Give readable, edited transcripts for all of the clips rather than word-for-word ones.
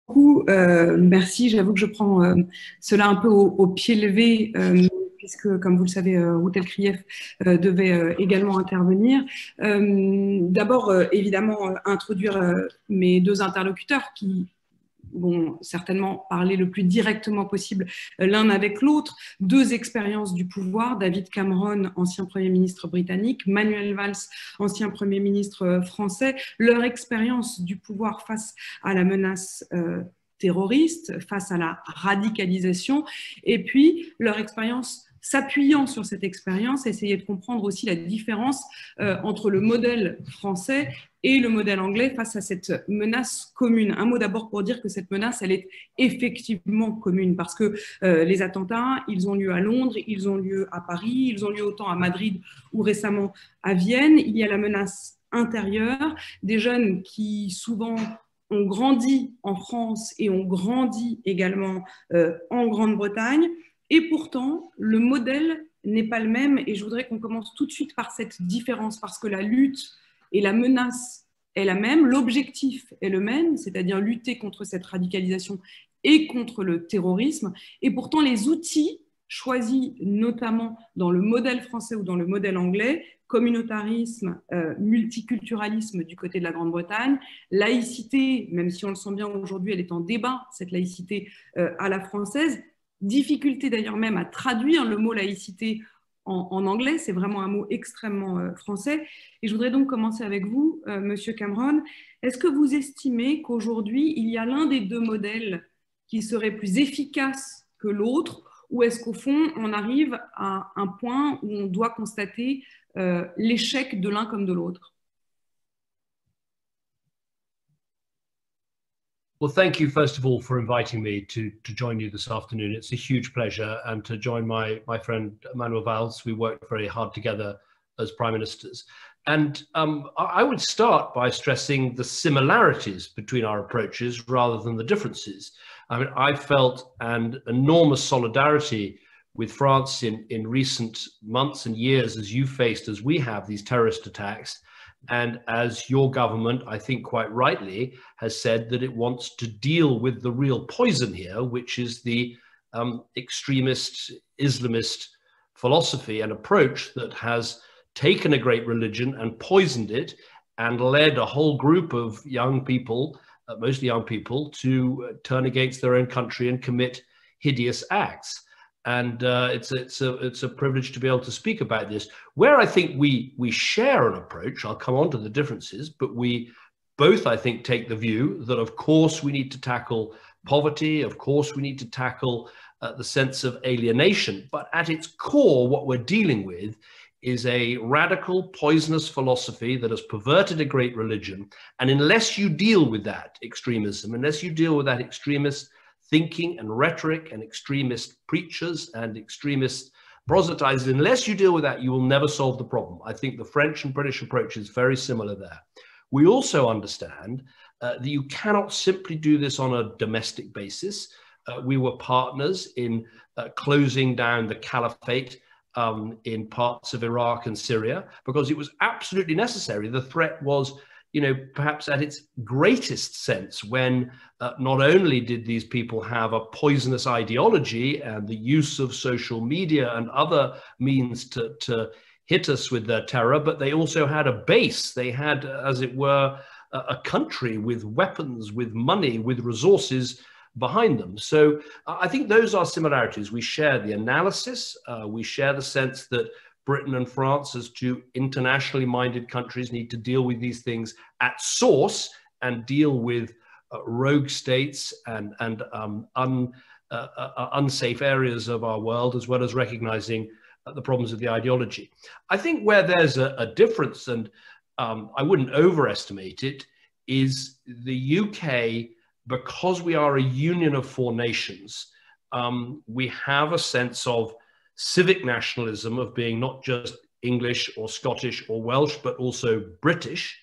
beaucoup. Merci. J'avoue que je prends cela un peu au pied levé, puisque, comme vous le savez, Ruth Elkrief devait également intervenir. D'abord, évidemment, introduire mes deux interlocuteurs qui vont certainement parler le plus directement possible l'un avec l'autre. Deux expériences du pouvoir, David Cameron, ancien Premier ministre britannique, Manuel Valls, ancien Premier ministre français, leur expérience du pouvoir face à la menace terroriste, face à la radicalisation, et puis leur expérience s'appuyant sur cette expérience, essayer de comprendre aussi la différence entre le modèle français et le modèle anglais face à cette menace commune. Un mot d'abord pour dire que cette menace, elle est effectivement commune parce que les attentats, ils ont lieu à Londres, ils ont lieu à Paris, ils ont lieu autant à Madrid ou récemment à Vienne. Il y a la menace intérieure, des jeunes qui souvent ont grandi en France et ont grandi également en Grande-Bretagne. Et pourtant, le modèle n'est pas le même et je voudrais qu'on commence tout de suite par cette différence parce que la lutte et la menace est la même, l'objectif est le même, c'est-à-dire lutter contre cette radicalisation et contre le terrorisme. Et pourtant, les outils choisis notamment dans le modèle français ou dans le modèle anglais, communautarisme, multiculturalisme du côté de la Grande-Bretagne, laïcité, même si on le sent bien aujourd'hui, elle est en débat, cette laïcité à la française, difficulté d'ailleurs même à traduire le mot laïcité en anglais, c'est vraiment un mot extrêmement français. Et je voudrais donc commencer avec vous, Monsieur Cameron. Est-ce que vous estimez qu'aujourd'hui, il y a l'un des deux modèles qui serait plus efficace que l'autre, ou est-ce qu'au fond, on arrive à un point où on doit constater l'échec de l'un comme de l'autre? Well, thank you, first of all, for inviting me to join you this afternoon. It's a huge pleasure, and to join my friend Manuel Valls. We worked very hard together as prime ministers. And I would start by stressing the similarities between our approaches rather than the differences. I mean, I felt an enormous solidarity with France in recent months and years as you faced, as we have, these terrorist attacks. And as your government, I think quite rightly, has said that it wants to deal with the real poison here, which is the extremist Islamist philosophy and approach that has taken a great religion and poisoned it and led a whole group of young people, mostly young people, to turn against their own country and commit hideous acts. And it's a privilege to be able to speak about this. Where I think we share an approach, I'll come on to the differences, but we both, I think, take the view that, of course, we need to tackle poverty. Of course, we need to tackle the sense of alienation. But at its core, what we're dealing with is a radical, poisonous philosophy that has perverted a great religion. And unless you deal with that extremism, unless you deal with that extremist thinking and rhetoric and extremist preachers and extremist proselytizers, unless you deal with that, you will never solve the problem. I think the French and British approach is very similar there. We also understand that you cannot simply do this on a domestic basis. We were partners in closing down the caliphate in parts of Iraq and Syria because it was absolutely necessary. The threat was, you know, perhaps at its greatest sense when not only did these people have a poisonous ideology and the use of social media and other means to hit us with their terror, but they also had a base. They had, as it were, a country with weapons, with money, with resources behind them. So I think those are similarities. We share the analysis. We share the sense that Britain and France, as two internationally minded countries, need to deal with these things at source and deal with rogue states and unsafe areas of our world, as well as recognizing the problems of the ideology. I think where there's a difference, and I wouldn't overestimate it, is the UK, because we are a union of four nations, we have a sense of civic nationalism, of being not just English or Scottish or Welsh, but also British.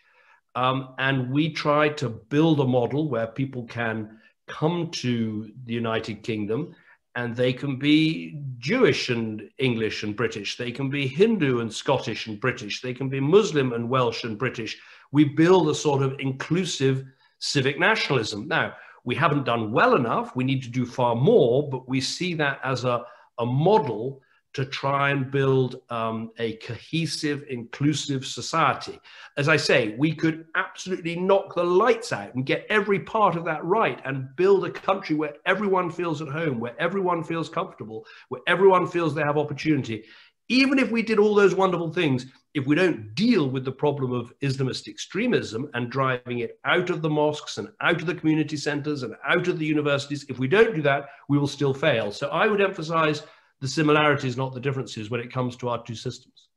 And we try to build a model where people can come to the United Kingdom and they can be Jewish and English and British. They can be Hindu and Scottish and British. They can be Muslim and Welsh and British. We build a sort of inclusive civic nationalism. Now, We haven't done well enough. We need to do far more, but we see that as a model to try and build a cohesive, inclusive society. As I say, we could absolutely knock the lights out and get every part of that right and build a country where everyone feels at home, where everyone feels comfortable, where everyone feels they have opportunity. Even if we did all those wonderful things, if we don't deal with the problem of Islamist extremism and driving it out of the mosques and out of the community centers and out of the universities, if we don't do that, we will still fail. So I would emphasize the similarities, not the differences, when it comes to our two systems.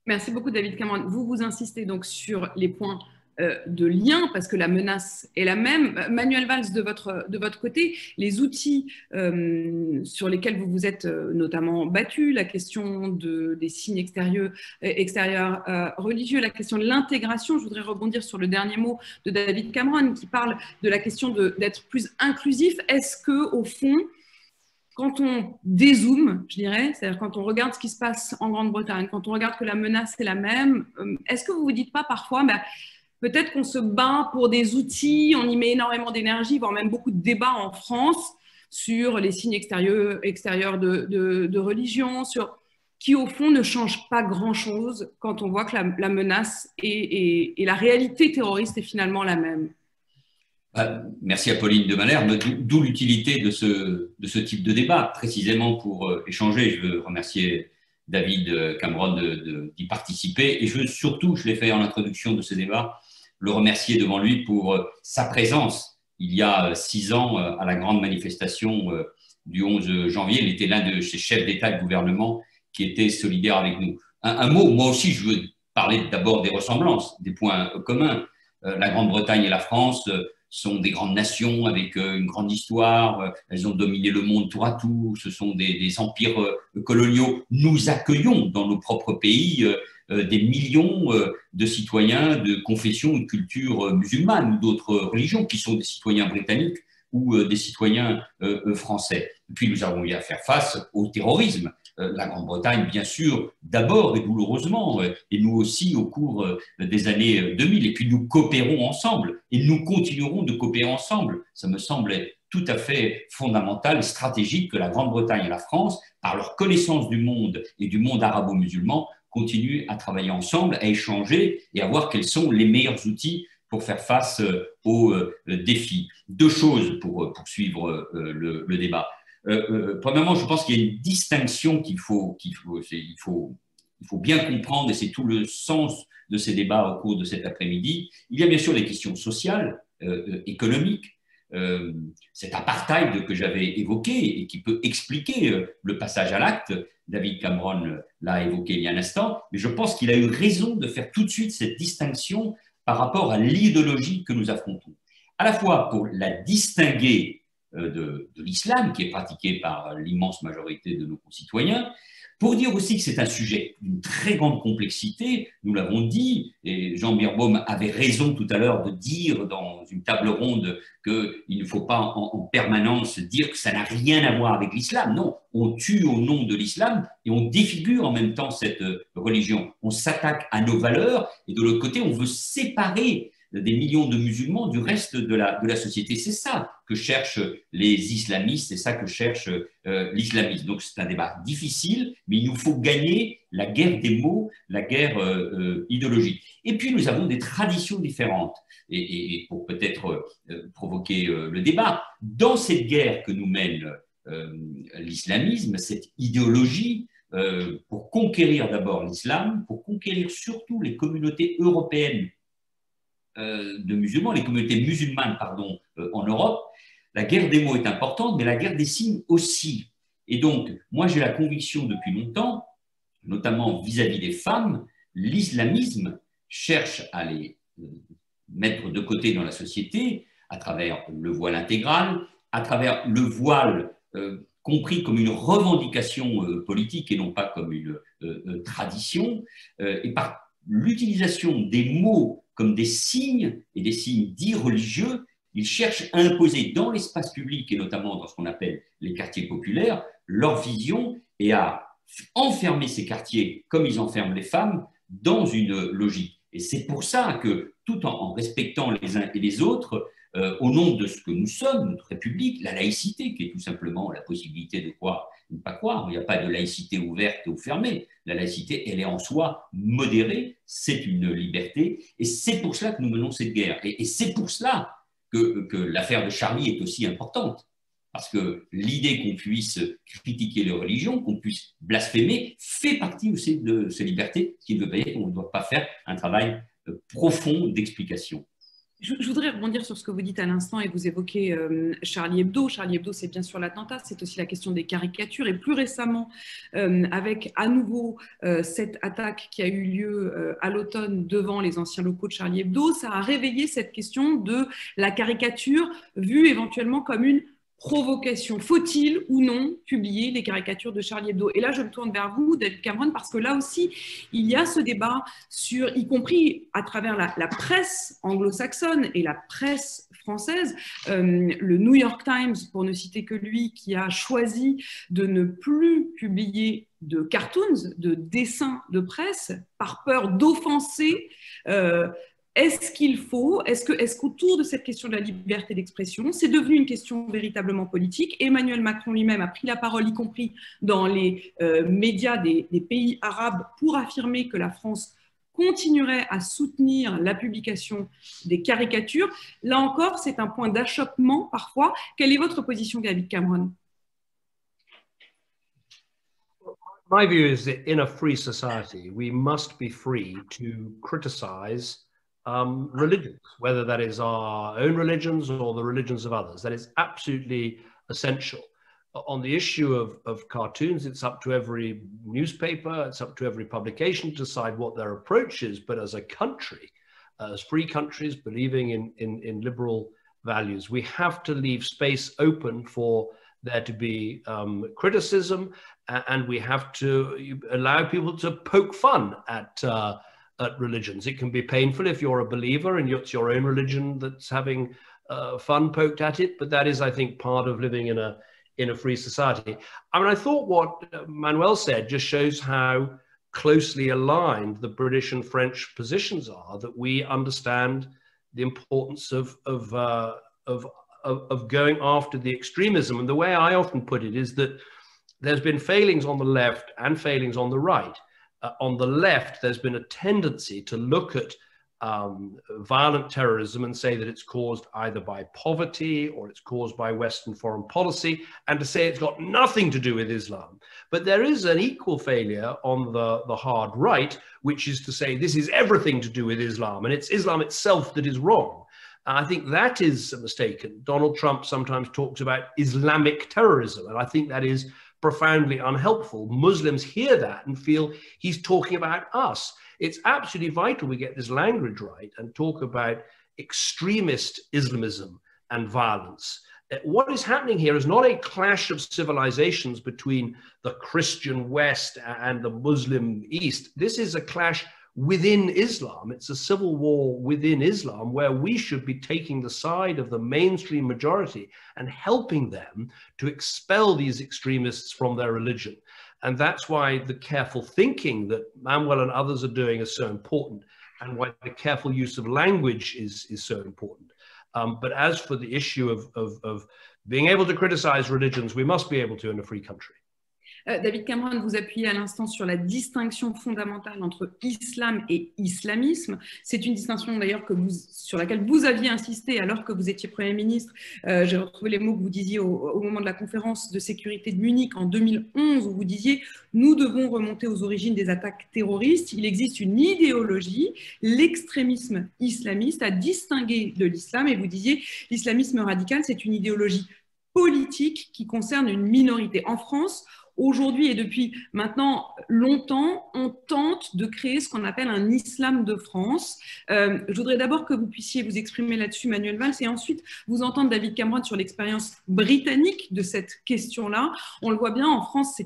Merci beaucoup, David Cameron. Vous insistez donc sur les points de lien, parce que la menace est la même. Manuel Valls, de votre côté, les outils sur lesquels vous vous êtes notamment battu, la question des signes extérieurs religieux, la question de l'intégration. Je voudrais rebondir sur le dernier mot de David Cameron, qui parle de la question d'être plus inclusif. Est-ce que, au fond, quand on dézoome, je dirais, c'est-à-dire quand on regarde ce qui se passe en Grande-Bretagne, quand on regarde que la menace est la même, est-ce que vous vous dites pas parfois, peut-être qu'on se bat pour des outils, on y met énormément d'énergie, voire même beaucoup de débats en France sur les signes extérieurs de religion, qui au fond ne changent pas grand-chose quand on voit que la menace et la réalité terroriste est finalement la même? Merci Apolline de Malherbe, d'où l'utilité de ce type de débat, précisément pour échanger. Je veux remercier David Cameron d'y participer et je veux surtout, je l'ai fait en introduction de ce débat, le remercier devant lui pour sa présence il y a 6 ans à la grande manifestation du 11 janvier. Il était l'un de ces chefs d'État et de gouvernement qui était solidaire avec nous. Un mot, moi aussi je veux parler d'abord des ressemblances, des points communs. La Grande-Bretagne et la France sont des grandes nations avec une grande histoire, elles ont dominé le monde tour à tour, ce sont des empires coloniaux. Nous accueillons dans nos propres pays des millions de citoyens de confession ou de culture musulmane ou d'autres religions qui sont des citoyens britanniques ou des citoyens français. Et puis nous avons eu à faire face au terrorisme. La Grande-Bretagne, bien sûr, d'abord et douloureusement, et nous aussi au cours des années 2000. Et puis nous coopérons ensemble et nous continuerons de coopérer ensemble. Ça me semble tout à fait fondamental et stratégique que la Grande-Bretagne et la France, par leur connaissance du monde et du monde arabo-musulman, continuent à travailler ensemble, à échanger et à voir quels sont les meilleurs outils pour faire face aux défis. 2 choses pour poursuivre le débat. Premièrement, je pense qu'il y a une distinction qu'il faut bien comprendre, et c'est tout le sens de ces débats au cours de cet après-midi. Il y a bien sûr les questions sociales, économiques, cet apartheid que j'avais évoqué et qui peut expliquer le passage à l'acte. David Cameron l'a évoqué il y a un instant, mais je pense qu'il a eu raison de faire tout de suite cette distinction par rapport à l'idéologie que nous affrontons. À la fois pour la distinguer de l'islam qui est pratiqué par l'immense majorité de nos concitoyens, pour dire aussi que c'est un sujet d'une très grande complexité, nous l'avons dit, et Jean Birbaum avait raison tout à l'heure de dire dans une table ronde qu'il ne faut pas en permanence dire que ça n'a rien à voir avec l'islam. Non, on tue au nom de l'islam et on défigure en même temps cette religion. On s'attaque à nos valeurs et de l'autre côté, on veut séparer des millions de musulmans du reste de la société. C'est ça que cherchent les islamistes, c'est ça que cherche l'islamisme. Donc c'est un débat difficile, mais il nous faut gagner la guerre des mots, la guerre idéologique. Et puis nous avons des traditions différentes. Et pour peut-être provoquer le débat, dans cette guerre que nous mène l'islamisme, cette idéologie, pour conquérir d'abord l'islam, pour conquérir surtout les communautés européennes de musulmans, les communautés musulmanes, pardon, en Europe, la guerre des mots est importante, mais la guerre des signes aussi. Et donc, moi, j'ai la conviction depuis longtemps, notamment vis-à-vis des femmes, l'islamisme cherche à les mettre de côté dans la société à travers le voile intégral, à travers le voile compris comme une revendication politique et non pas comme une tradition, et par l'utilisation des mots comme des signes et des signes dits religieux, ils cherchent à imposer dans l'espace public et notamment dans ce qu'on appelle les quartiers populaires leur vision et à enfermer ces quartiers comme ils enferment les femmes dans une logique. Et c'est pour ça que, tout en respectant les uns et les autres, au nom de ce que nous sommes, notre République, la laïcité, qui est tout simplement la possibilité de croire ou ne pas croire, il n'y a pas de laïcité ouverte ou fermée, la laïcité, elle est en soi modérée, c'est une liberté, et c'est pour cela que nous menons cette guerre. Et c'est pour cela que l'affaire de Charlie est aussi importante. Parce que l'idée qu'on puisse critiquer les religions, qu'on puisse blasphémer, fait partie aussi de ces libertés, ce qui ne veut pas dire qu'on ne doit pas faire un travail profond d'explication. Je voudrais rebondir sur ce que vous dites à l'instant et vous évoquez Charlie Hebdo. Charlie Hebdo, c'est bien sûr l'attentat, c'est aussi la question des caricatures. Et plus récemment, avec à nouveau cette attaque qui a eu lieu à l'automne devant les anciens locaux de Charlie Hebdo, ça a réveillé cette question de la caricature vue éventuellement comme une provocation. Faut-il ou non publier les caricatures de Charlie Hebdo? Et là, je me tourne vers vous, David Cameron, parce que là aussi, il y a ce débat sur, y compris à travers la presse anglo-saxonne et la presse française, le New York Times, pour ne citer que lui, qui a choisi de ne plus publier de cartoons, de dessins de presse, par peur d'offenser est-ce qu'il faut, est-ce qu'autour de cette question de la liberté d'expression, c'est devenu une question véritablement politique? Emmanuel Macron lui-même a pris la parole, y compris dans les médias des pays arabes, pour affirmer que la France continuerait à soutenir la publication des caricatures. Là encore, c'est un point d'achoppement parfois. Quelle est votre position, David Cameron? My view is that in a free society, we must be free to criticize religions, whether that is our own religions or the religions of others. That is absolutely essential. On the issue of cartoons, it's up to every newspaper, it's up to every publication to decide what their approach is. But as a country, as free countries believing in liberal values, we have to leave space open for there to be criticism, and we have to allow people to poke fun at religions. It can be painful if you're a believer and it's your own religion that's having fun poked at it, but that is, I think, part of living in a free society. I mean, I thought what Manuel said just shows how closely aligned the British and French positions are, that we understand the importance of going after the extremism. And the way I often put it is that there's been failings on the left and failings on the right. On the left, there's been a tendency to look at violent terrorism and say that it's caused either by poverty or it's caused by Western foreign policy, and to say it's got nothing to do with Islam. But there is an equal failure on the hard right, which is to say this is everything to do with Islam, and it's Islam itself that is wrong. I think that is mistaken. Donald Trump sometimes talks about Islamic terrorism, and I think that is profoundly unhelpful. Muslims hear that and feel he's talking about us. It's absolutely vital we get this language right and talk about extremist Islamism and violence. What is happening here is not a clash of civilizations between the Christian West and the Muslim East. This is a clash within Islam. It's a civil war within Islam, where we should be taking the side of the mainstream majority and helping them to expel these extremists from their religion. And that's why the careful thinking that Manuel and others are doing is so important, and why the careful use of language is so important. But as for the issue of being able to criticize religions, we must be able to in a free country. David Cameron, vous appuyez à l'instant sur la distinction fondamentale entre islam et islamisme. C'est une distinction d'ailleurs sur laquelle vous aviez insisté alors que vous étiez Premier ministre. J'ai retrouvé les mots que vous disiez au moment de la conférence de sécurité de Munich en 2011, où vous disiez « Nous devons remonter aux origines des attaques terroristes. Il existe une idéologie, l'extrémisme islamiste, à distinguer de l'islam. » Et vous disiez « L'islamisme radical, c'est une idéologie politique qui concerne une minorité. » En France, aujourd'hui et depuis maintenant longtemps, on tente de créer ce qu'on appelle un islam de France. Je voudrais d'abord que vous puissiez vous exprimer là-dessus, Manuel Valls, et ensuite vous entendre, David Cameron, sur l'expérience britannique de cette question-là. On le voit bien, en France,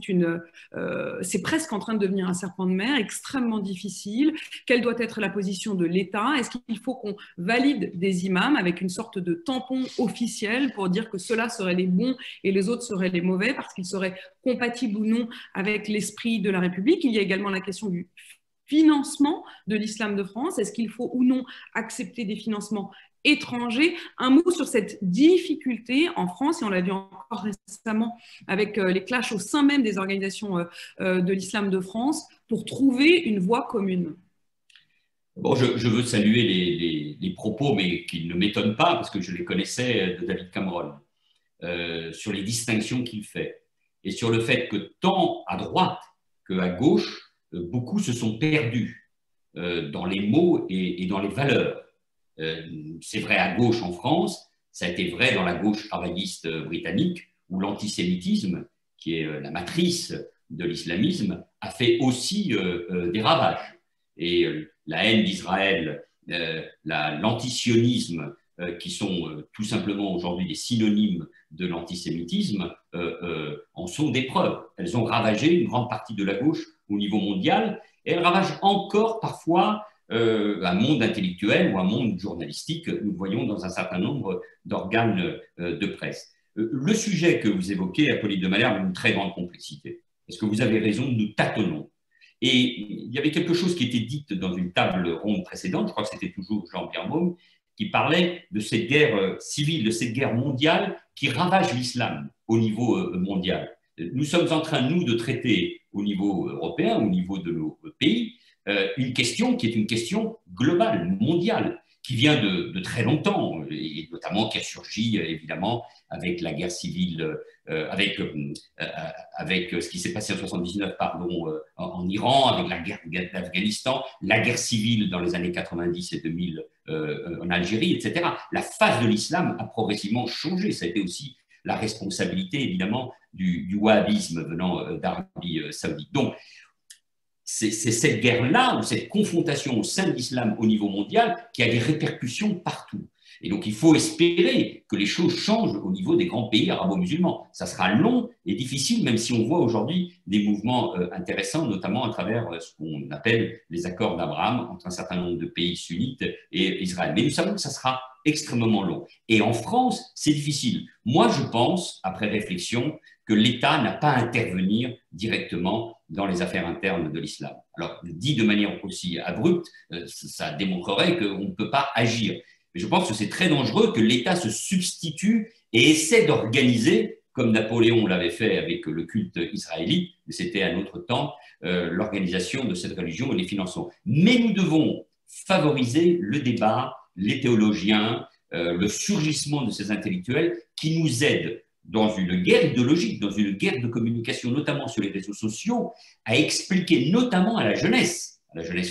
c'est presque en train de devenir un serpent de mer, extrêmement difficile. Quelle doit être la position de l'État? Est-ce qu'il faut qu'on valide des imams avec une sorte de tampon officiel pour dire que ceux-là seraient les bons et les autres seraient les mauvais, parce qu'ils seraient compatibles ou non avec l'esprit de la République? Il y a également la question du financement de l'islam de France? Est-ce qu'il faut ou non accepter des financements étrangers? Un mot sur cette difficulté en France, et on l'a vu encore récemment avec les clashs au sein même des organisations de l'islam de France, pour trouver une voie commune. Bon, je veux saluer les propos, mais qui ne m'étonnent pas, parce que je les connaissais, de David Cameron, sur les distinctions qu'il fait, et sur le fait que tant à droite qu'à gauche, beaucoup se sont perdus dans les mots et dans les valeurs. C'est vrai à gauche en France, ça a été vrai dans la gauche travailliste britannique, où l'antisémitisme, qui est la matrice de l'islamisme, a fait aussi des ravages. Et la haine d'Israël, l'antisionisme, qui sont tout simplement aujourd'hui des synonymes de l'antisémitisme, en sont des preuves. Elles ont ravagé une grande partie de la gauche au niveau mondial, et elles ravagent encore parfois un monde intellectuel ou un monde journalistique, nous voyons dans un certain nombre d'organes de presse. Le sujet que vous évoquez, Apolline de Malherbe, a une très grande complexité. Est-ce que vous avez raison, nous tâtonnons. Et il y avait quelque chose qui était dit dans une table ronde précédente, je crois que c'était toujours Jean Birnbaum, qui parlait de cette guerre civile, de cette guerre mondiale qui ravage l'islam au niveau mondial. Nous sommes en train, nous, de traiter au niveau européen, au niveau de nos pays, une question qui est une question globale, mondiale, qui vient de très longtemps, et notamment qui a surgi évidemment avec la guerre civile, avec ce qui s'est passé en 79, pardon, en Iran, avec la guerre d'Afghanistan, la guerre civile dans les années 90 et 2000 en Algérie, etc. La face de l'islam a progressivement changé. Ça a été aussi la responsabilité, évidemment, du wahhabisme venant d'Arabie saoudite. Donc, c'est cette guerre-là, ou cette confrontation au sein de l'islam au niveau mondial, qui a des répercussions partout. Et donc, il faut espérer que les choses changent au niveau des grands pays arabo-musulmans. Ça sera long et difficile, même si on voit aujourd'hui des mouvements intéressants, notamment à travers ce qu'on appelle les accords d'Abraham entre un certain nombre de pays sunnites et Israël. Mais nous savons que ça sera extrêmement long. Et en France, c'est difficile. Moi, je pense, après réflexion, que l'État n'a pas à intervenir directement dans les affaires internes de l'islam. Alors, dit de manière aussi abrupte, ça démontrerait qu'on ne peut pas agir. Mais je pense que c'est très dangereux que l'État se substitue et essaie d'organiser, comme Napoléon l'avait fait avec le culte israélite, mais c'était un autre temps, l'organisation de cette religion et les financements. Mais nous devons favoriser le débat, les théologiens, le surgissement de ces intellectuels qui nous aident dans une guerre idéologique, dans une guerre de communication, notamment sur les réseaux sociaux, à expliquer notamment à la jeunesse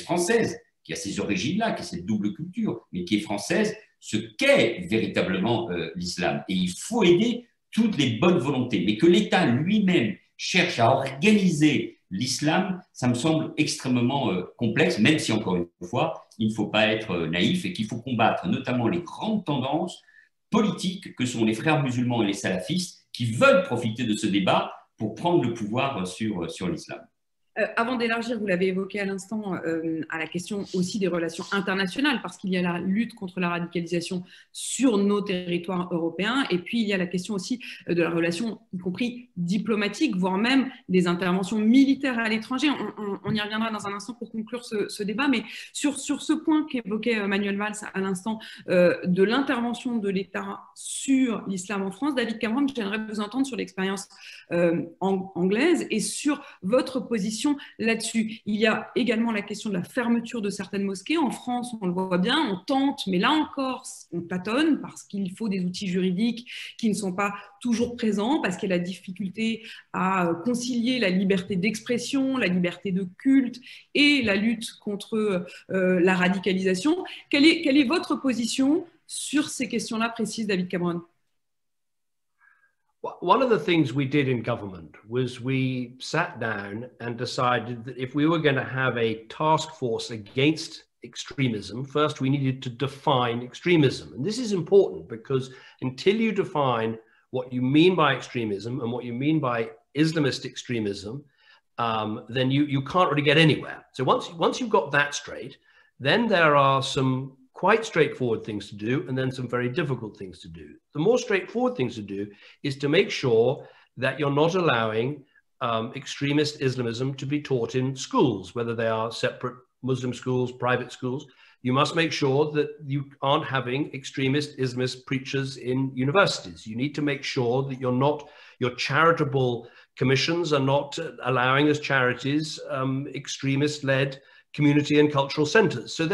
française, qui a ces origines-là, qui a cette double culture, mais qui est française, ce qu'est véritablement l'islam. Et il faut aider toutes les bonnes volontés. Mais que l'État lui-même cherche à organiser l'islam, ça me semble extrêmement complexe, même si, encore une fois, il ne faut pas être naïf et qu'il faut combattre notamment les grandes tendances politiques que sont les frères musulmans et les salafistes qui veulent profiter de ce débat pour prendre le pouvoir sur l'islam. Avant d'élargir, vous l'avez évoqué à l'instant, à la question aussi des relations internationales, parce qu'il y a la lutte contre la radicalisation sur nos territoires européens, et puis il y a la question aussi de la relation, y compris diplomatique, voire même des interventions militaires à l'étranger. On y reviendra dans un instant pour conclure ce débat, mais sur ce point qu'évoquait Manuel Valls à l'instant, de l'intervention de l'État sur l'islam en France, David Cameron, j'aimerais vous entendre sur l'expérience anglaise et sur votre position là-dessus. Il y a également la question de la fermeture de certaines mosquées. En France, on le voit bien, on tente, mais là encore, on tâtonne parce qu'il faut des outils juridiques qui ne sont pas toujours présents, parce qu'il y a la difficulté à concilier la liberté d'expression, la liberté de culte et la lutte contre la radicalisation. Quelle est votre position sur ces questions-là précises, David Cameron? One of the things we did in government was we sat down and decided that if we were going to have a task force against extremism, first we needed to define extremism. And this is important because until you define what you mean by extremism and what you mean by Islamist extremism, then you can't really get anywhere. So once you've got that straight, then there are some quite straightforward things to do, and then some very difficult things to do. The more straightforward things to do is to make sure that you're not allowing extremist Islamism to be taught in schools, whether they are separate Muslim schools, private schools. You must make sure that you aren't having extremist Islamist preachers in universities. You need to make sure that your charitable commissions are not allowing as charities extremist-led community and cultural centers. So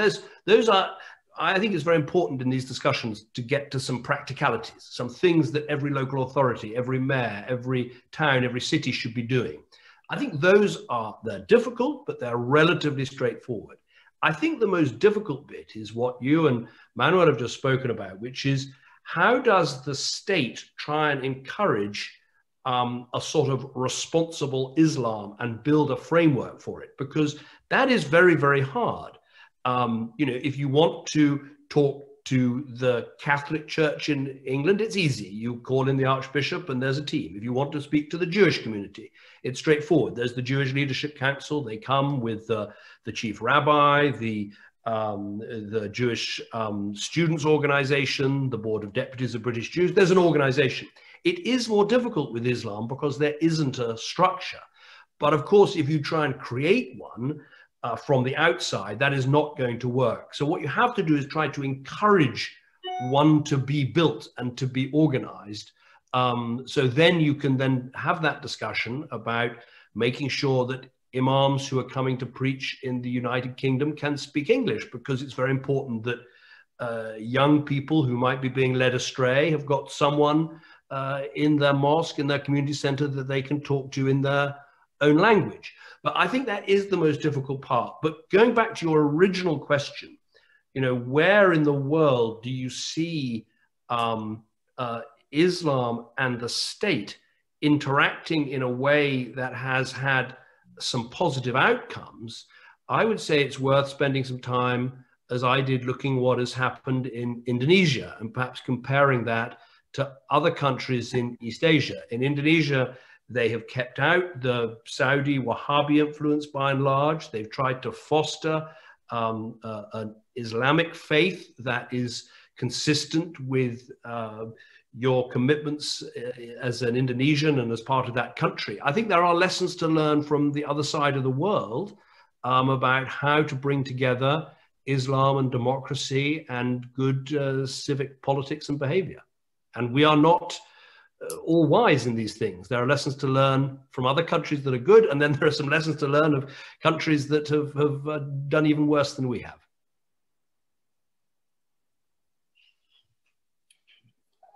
I think it's very important in these discussions to get to some practicalities, some things that every local authority, every mayor, every town, every city should be doing. I think they're difficult, but they're relatively straightforward. I think the most difficult bit is what you and Manuel have just spoken about, which is how does the state try and encourage a sort of responsible Islam and build a framework for it? Because that is very, very hard. If you want to talk to the Catholic Church in England, it's easy. You call in the Archbishop and there's a team. If you want to speak to the Jewish community, it's straightforward. There's the Jewish Leadership Council. They come with the chief rabbi, the Jewish Students' Organization, the Board of Deputies of British Jews. There's an organization. It is more difficult with Islam because there isn't a structure. But of course, if you try and create one from the outside, that is not going to work. So what you have to do is try to encourage one to be built and to be organized. So then you can then have that discussion about making sure that imams who are coming to preach in the United Kingdom can speak English, because it's very important that young people who might be being led astray have got someone in their mosque, in their community center, that they can talk to in their own language. But I think that is the most difficult part. But going back to your original question, where in the world do you see Islam and the state interacting in a way that has had some positive outcomes? I would say it's worth spending some time, as I did, looking what has happened in Indonesia and perhaps comparing that to other countries in East Asia. In Indonesia, they have kept out the Saudi Wahhabi influence by and large. They've tried to foster an Islamic faith that is consistent with your commitments as an Indonesian and as part of that country. I think there are lessons to learn from the other side of the world about how to bring together Islam and democracy and good civic politics and behavior. And we are not all wise in these things. There are lessons to learn from other countries that are good, and then there are some lessons to learn of countries that have done even worse than we have.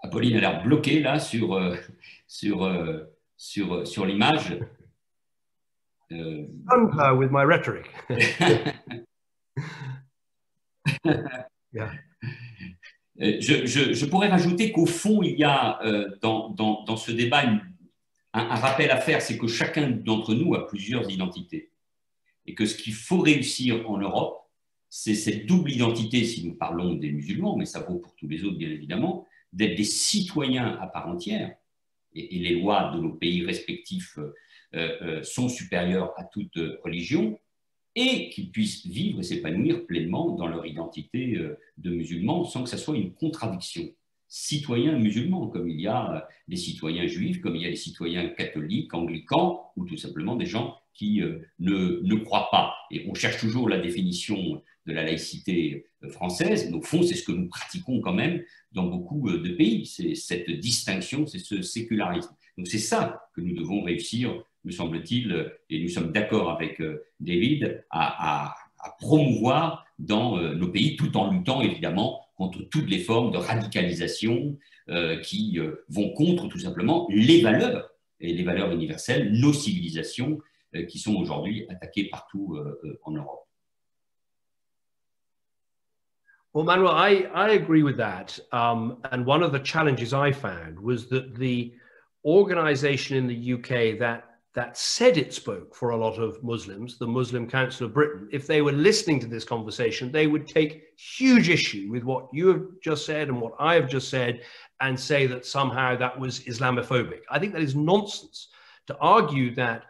Apolline a l'air bloquée là sur l'image. With my rhetoric. Yeah. Je pourrais rajouter qu'au fond, il y a dans ce débat un rappel à faire, c'est que chacun d'entre nous a plusieurs identités. Et que ce qu'il faut réussir en Europe, c'est cette double identité, si nous parlons des musulmans, mais ça vaut pour tous les autres, bien évidemment, d'être des citoyens à part entière. Et les lois de nos pays respectifs sont supérieures à toute religion, et qu'ils puissent vivre et s'épanouir pleinement dans leur identité de musulmans sans que ça soit une contradiction. Citoyens musulmans, comme il y a des citoyens juifs, comme il y a des citoyens catholiques, anglicans, ou tout simplement des gens qui ne croient pas. Et on cherche toujours la définition de la laïcité française, mais au fond, c'est ce que nous pratiquons quand même dans beaucoup de pays. C'est cette distinction, c'est ce sécularisme. Donc c'est ça que nous devons réussir, me semble-t-il, et nous sommes d'accord avec David, à promouvoir dans nos pays, tout en luttant évidemment contre toutes les formes de radicalisation qui vont contre tout simplement les valeurs, et les valeurs universelles, nos civilisations qui sont aujourd'hui attaquées partout en Europe. Well, Manuel, I agree with that. And one of the challenges I found was that the organization in the UK that said it spoke for a lot of Muslims, the Muslim Council of Britain, if they were listening to this conversation, they would take huge issue with what you have just said and what I have just said and say that somehow that was Islamophobic. I think that is nonsense to argue that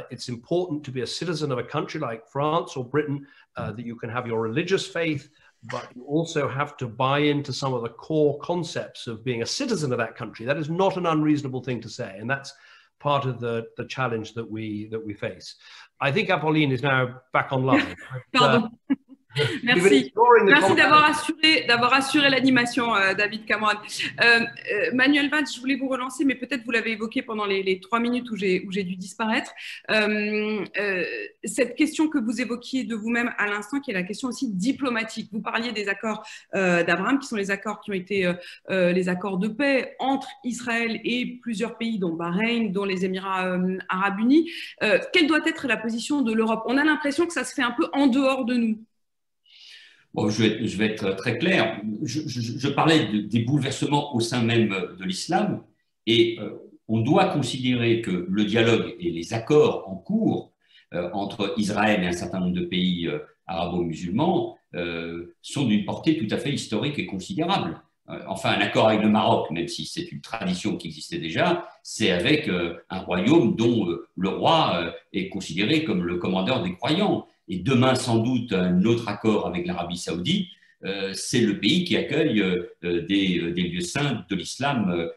it's important to be a citizen of a country like France or Britain, that you can have your religious faith, but you also have to buy into some of the core concepts of being a citizen of that country. That is not an unreasonable thing to say. And that's part of the challenge that we face. I think Apolline is now back online. Pardon. Merci. Merci d'avoir assuré l'animation, David Cameron. Manuel Valls, je voulais vous relancer, mais peut-être vous l'avez évoqué pendant les 3 minutes où j'ai dû disparaître. Cette question que vous évoquiez de vous-même à l'instant, qui est la question aussi diplomatique. Vous parliez des accords d'Abraham, qui sont les accords qui ont été les accords de paix entre Israël et plusieurs pays, dont Bahreïn, dont les Émirats arabes unis. Quelle doit être la position de l'Europe? On a l'impression que ça se fait un peu en dehors de nous. Bon, je vais être très clair. Je parlais des bouleversements au sein même de l'islam et on doit considérer que le dialogue et les accords en cours entre Israël et un certain nombre de pays arabo-musulmans sont d'une portée tout à fait historique et considérable. Enfin, un accord avec le Maroc, même si c'est une tradition qui existait déjà, c'est avec un royaume dont le roi est considéré comme le commandeur des croyants. Et demain, sans doute, un autre accord avec l'Arabie saoudite, c'est le pays qui accueille des lieux saints de l'islam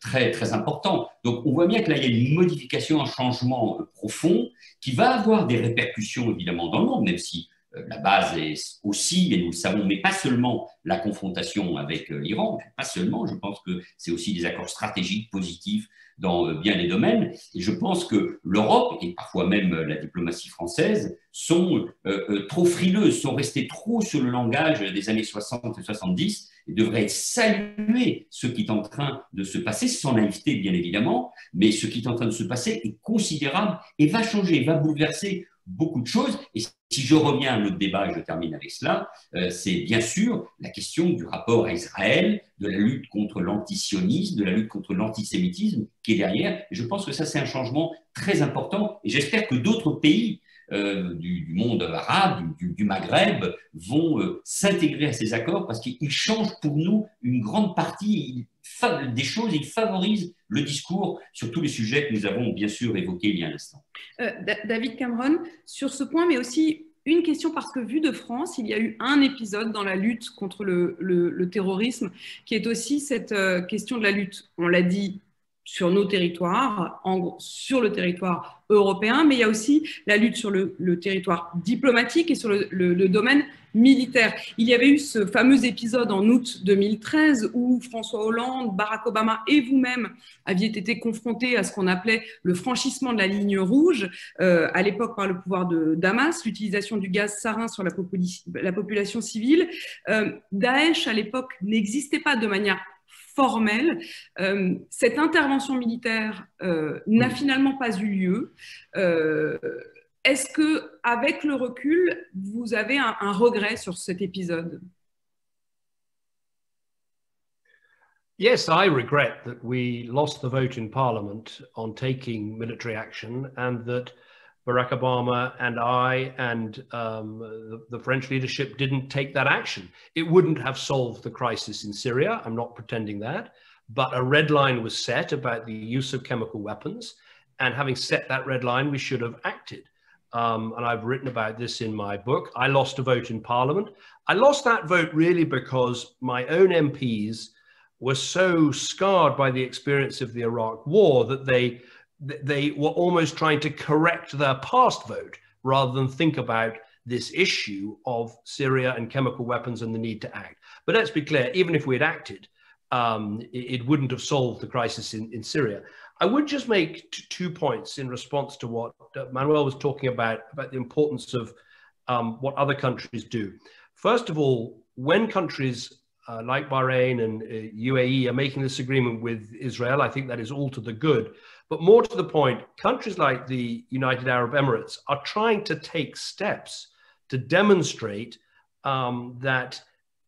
très, très importants. Donc, on voit bien que là, il y a une modification, un changement profond qui va avoir des répercussions, évidemment, dans le monde, même si la base est aussi, et nous le savons, mais pas seulement la confrontation avec l'Iran, pas seulement, je pense que c'est aussi des accords stratégiques positifs dans bien des domaines. Et je pense que l'Europe, et parfois même la diplomatie française, sont trop frileuses, sont restées trop sur le langage des années 60 et 70 et devraient saluer ce qui est en train de se passer, sans naïveté bien évidemment, mais ce qui est en train de se passer est considérable et va changer, va bouleverser beaucoup de choses. Et si je reviens à notre débat, et je termine avec cela, c'est bien sûr la question du rapport à Israël, de la lutte contre l'antisionisme, de la lutte contre l'antisémitisme qui est derrière. Et je pense que ça, c'est un changement très important. Et j'espère que d'autres pays du monde arabe, du Maghreb, vont s'intégrer à ces accords parce qu'ils changent pour nous une grande partie des choses et ils favorisent le discours sur tous les sujets que nous avons bien sûr évoqués il y a un instant. David Cameron, sur ce point, mais aussi une question parce que vu de France, il y a eu un épisode dans la lutte contre le terrorisme qui est aussi cette question de la lutte, on l'a dit, sur nos territoires, sur le territoire européen, mais il y a aussi la lutte sur le territoire diplomatique et sur le domaine militaire. Il y avait eu ce fameux épisode en août 2013 où François Hollande, Barack Obama et vous-même aviez été confrontés à ce qu'on appelait le franchissement de la ligne rouge, à l'époque par le pouvoir de Damas, l'utilisation du gaz sarin sur la population civile. Daesh, à l'époque, n'existait pas de manière formelle. Cette intervention militaire n'a finalement pas eu lieu. Est-ce que, avec le recul, vous avez un regret sur cet épisode? Yes, I regret that we lost the vote in Parliament on taking military action and that Barack Obama and I and the French leadership didn't take that action. It wouldn't have solved the crisis in Syria, I'm not pretending that, but a red line was set about the use of chemical weapons, and having set that red line, we should have acted. And I've written about this in my book. I lost a vote in Parliament. I lost that vote really because my own MPs were so scarred by the experience of the Iraq War that they were almost trying to correct their past vote rather than think about this issue of Syria and chemical weapons and the need to act. But let's be clear, even if we had acted, it wouldn't have solved the crisis in Syria. I would just make 2 points in response to what Manuel was talking about the importance of what other countries do. First of all, when countries like Bahrain and UAE are making this agreement with Israel, I think that is all to the good. But more to the point, countries like the United Arab Emirates are trying to take steps to demonstrate that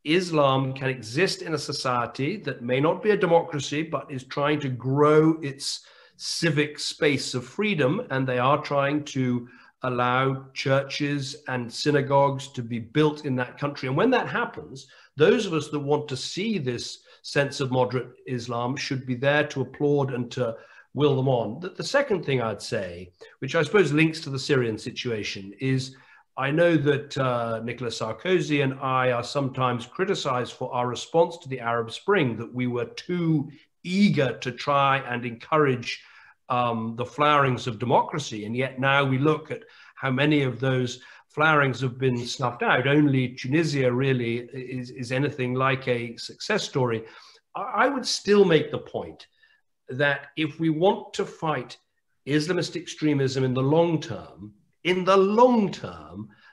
Islam can exist in a society that may not be a democracy, but is trying to grow its civic space of freedom. And they are trying to allow churches and synagogues to be built in that country. And when that happens, those of us that want to see this sense of moderate Islam should be there to applaud and to will them on. The second thing I'd say, which I suppose links to the Syrian situation, is I know that Nicolas Sarkozy and I are sometimes criticized for our response to the Arab Spring, that we were too eager to try and encourage the flowerings of democracy. And yet now we look at how many of those flowerings have been snuffed out. Only Tunisia really is anything like a success story. I would still make the point that if we want to fight Islamist extremism in the long term,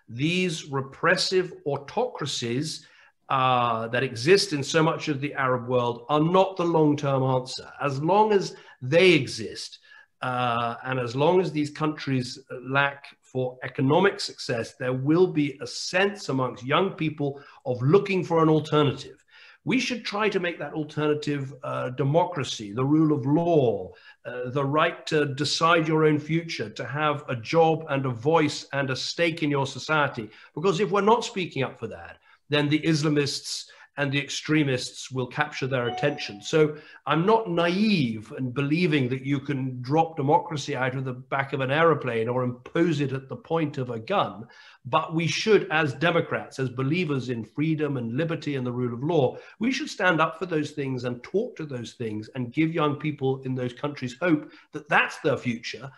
these repressive autocracies that exist in so much of the Arab world are not the long-term answer. As long as they exist, and as long as these countries lack for economic success, there will be a sense amongst young people of looking for an alternative. We should try to make that alternative democracy, the rule of law, the right to decide your own future, to have a job and a voice and a stake in your society. Because if we're not speaking up for that, then the Islamists and the extremists will capture their attention. So I'm not naive in believing that you can drop democracy out of the back of an aeroplane or impose it at the point of a gun. But we should, as Democrats, as believers in freedom and liberty and the rule of law, we should stand up for those things and talk to those things and give young people in those countries hope that that's their future,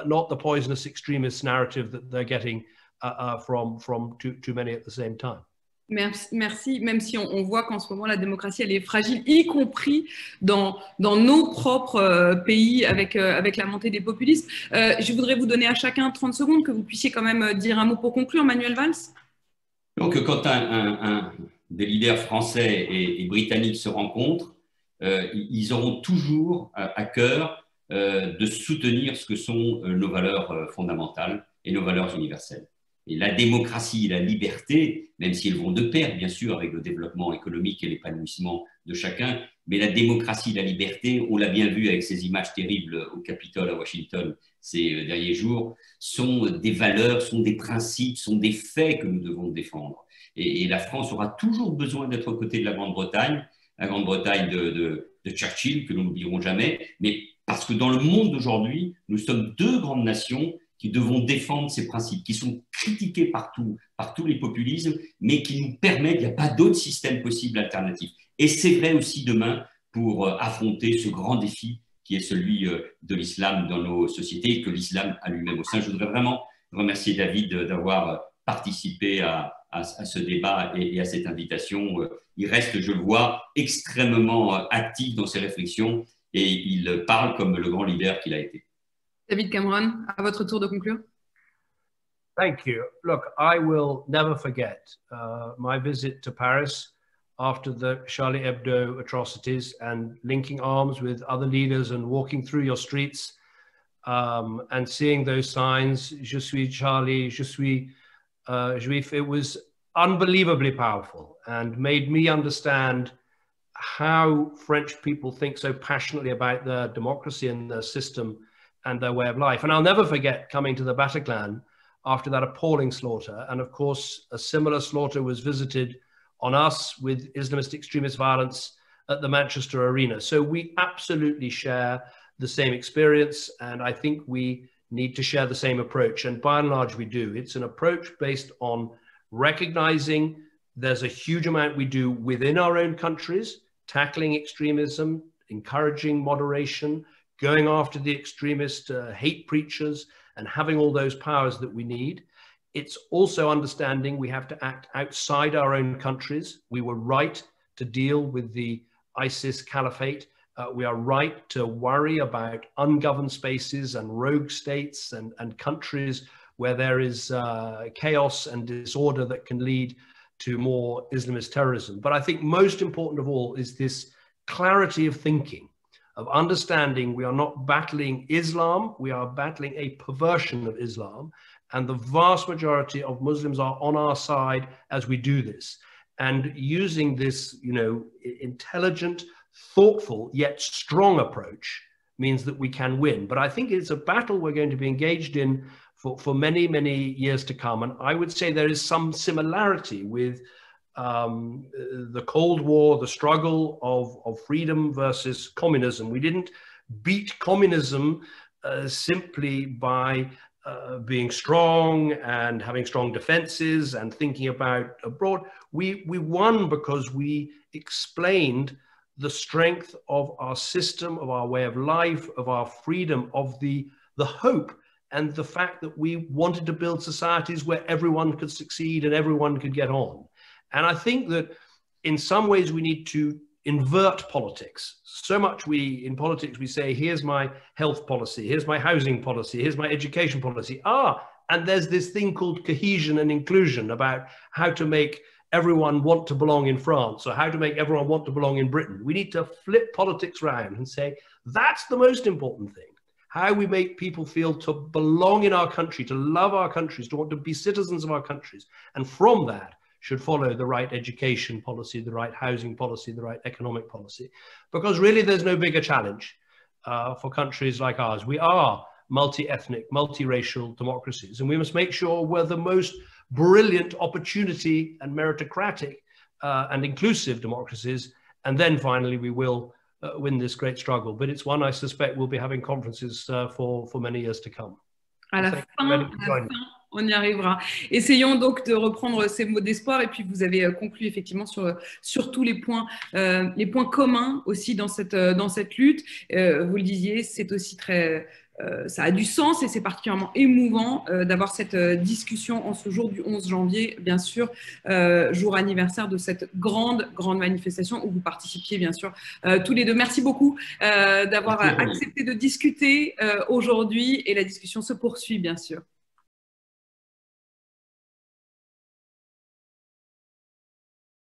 not the poisonous extremist narrative that they're getting from too many at the same time. Merci. Même si on voit qu'en ce moment, la démocratie, elle est fragile, y compris dans nos propres pays avec la montée des populismes. Je voudrais vous donner à chacun 30 secondes, que vous puissiez quand même dire un mot pour conclure. Manuel Valls. Donc, quand des leaders français et britanniques se rencontrent, ils auront toujours à cœur de soutenir ce que sont nos valeurs fondamentales et nos valeurs universelles. Et la démocratie et la liberté, même si elles vont de pair, bien sûr, avec le développement économique et l'épanouissement de chacun, mais la démocratie et la liberté, on l'a bien vu avec ces images terribles au Capitole à Washington ces derniers jours, sont des valeurs, sont des principes, sont des faits que nous devons défendre. Et la France aura toujours besoin d'être aux côtés de la Grande-Bretagne de Churchill, que nous n'oublierons jamais, mais parce que dans le monde d'aujourd'hui, nous sommes deux grandes nations qui devons défendre ces principes, qui sont critiqués partout, par tous les populismes, mais qui nous permettent, il n'y a pas d'autre système possible alternatif. Et c'est vrai aussi demain pour affronter ce grand défi qui est celui de l'islam dans nos sociétés et que l'islam a lui-même au sein. Je voudrais vraiment remercier David d'avoir participé à ce débat et à cette invitation. Il reste, je le vois, extrêmement actif dans ses réflexions et il parle comme le grand leader qu'il a été. David Cameron, à votre tour de conclure. Thank you. Look, I will never forget my visit to Paris after the Charlie Hebdo atrocities and linking arms with other leaders and walking through your streets and seeing those signs, Je suis Charlie, Je suis Juif. It was unbelievably powerful and made me understand how French people think so passionately about their democracy and their system and their way of life. And I'll never forget coming to the Bataclan after that appalling slaughter. And of course, a similar slaughter was visited on us with Islamist extremist violence at the Manchester Arena. So we absolutely share the same experience. And I think we need to share the same approach. And by and large, we do. It's an approach based on recognizing there's a huge amount we do within our own countries, tackling extremism, encouraging moderation, going after the extremist hate preachers and having all those powers that we need. It's also understanding we have to act outside our own countries. We were right to deal with the ISIS caliphate. We are right to worry about ungoverned spaces and rogue states and countries where there is chaos and disorder that can lead to more Islamist terrorism. But I think most important of all is this clarity of thinking, of understanding we are not battling Islam, we are battling a perversion of Islam, and the vast majority of Muslims are on our side as we do this. And using this, intelligent, thoughtful, yet strong approach means that we can win. But I think it's a battle we're going to be engaged in for many, many years to come. And I would say there is some similarity with the Cold War, the struggle of freedom versus communism. We didn't beat communism simply by being strong and having strong defenses and thinking about abroad. We won because we explained the strength of our system, of our way of life, of our freedom, of the hope and the fact that we wanted to build societies where everyone could succeed and everyone could get on. And I think that in some ways we need to invert politics. So much in politics we say, here's my health policy, here's my housing policy, here's my education policy. And there's this thing called cohesion and inclusion about how to make everyone want to belong in France or how to make everyone want to belong in Britain. We need to flip politics around and say, that's the most important thing. How we make people feel to belong in our country, to love our countries, to want to be citizens of our countries. And from that should follow the right education policy, the right housing policy, the right economic policy. Because really there's no bigger challenge for countries like ours. We are multi-ethnic, multiracial democracies, and we must make sure we're the most brilliant opportunity and meritocratic and inclusive democracies. And then finally we will win this great struggle. But it's one I suspect we'll be having conferences for many years to come. À la fin, on y arrivera. Essayons donc de reprendre ces mots d'espoir et puis vous avez conclu effectivement sur tous les points communs aussi dans cette lutte. Vous le disiez, c'est aussi très... ça a du sens et c'est particulièrement émouvant d'avoir cette discussion en ce jour du 11 janvier, bien sûr, jour anniversaire de cette grande manifestation où vous participiez, bien sûr, tous les deux. Merci beaucoup d'avoir accepté de discuter aujourd'hui et la discussion se poursuit, bien sûr.